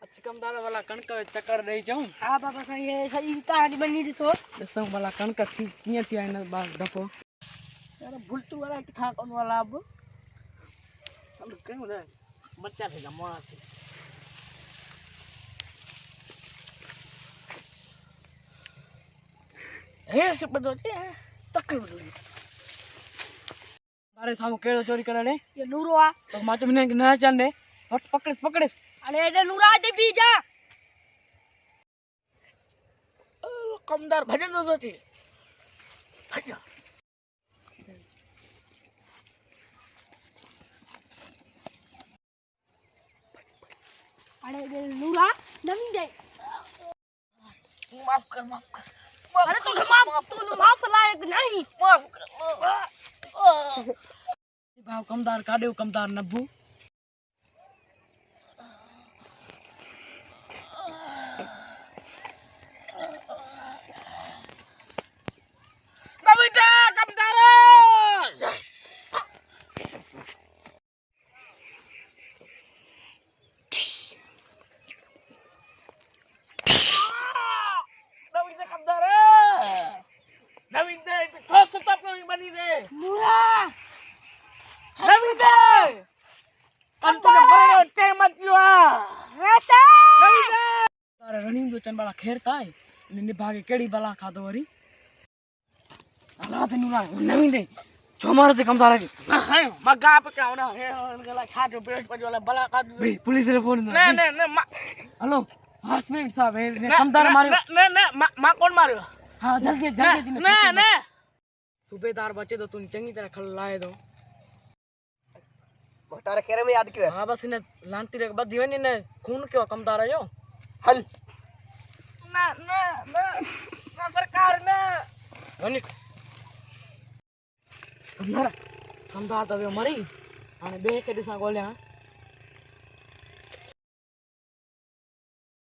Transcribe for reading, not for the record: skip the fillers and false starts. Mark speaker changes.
Speaker 1: कमदार वाला कणक चक्कर दे जाऊं।
Speaker 2: हां बाबा सही कहानी बनी दिसो
Speaker 1: दसो वाला कणक थी किए थी इन बार दफो
Speaker 2: यार भुलटू वाला था कौन वाला अब
Speaker 1: हम क्यों रे बच्चा थे जमा थी
Speaker 2: हे से बदो तकर बदो
Speaker 1: मारे सामो केड़ो चोरी करने
Speaker 2: ये नूरो आ
Speaker 1: तो माचो मने ना चंदे हट पकड़े
Speaker 2: अरे एडे नूरा दे बीजा
Speaker 1: कमदार भजन दो थी भजन
Speaker 2: अरे एडे नूरा नमी जाए
Speaker 1: माफ कर
Speaker 2: अरे तू माफ लायक नहीं
Speaker 1: माफ कर भाव कमदार काडे कमदार नब्बू नवीटा कमदार नवीटा कमदार नवीटा तो सतप नहीं बनी रे
Speaker 2: नूरा
Speaker 1: नवीटा अंत बड़ो टेम मतियो
Speaker 2: रसा
Speaker 1: नवीटा तारे रनिंग जो चन वाला खेरता है ने भागे केड़ी बला खादो वरी अल्लाह ते नूरा नवीन दे जो मारो ते कमदार के हां मगा पे क्या होना है गला छाटो पेट पर वाला बला खादो भाई पुलिस रे फोन ने हेलो हॉस्पिटल साहब ने कमदार मारो ने मा कौन मारो हां जल्दी ने सूबेदार बचे तो तू चंगी तरह खल लाए दो
Speaker 3: तारा केरे में याद क्यों है?
Speaker 1: हां बस ने लांती रे बदी वनी ने खून क्यों कमदार आयो
Speaker 3: हल
Speaker 1: ना सरकार ने वनी कमदार तो वे मरी आने बे के दिसा गोल्या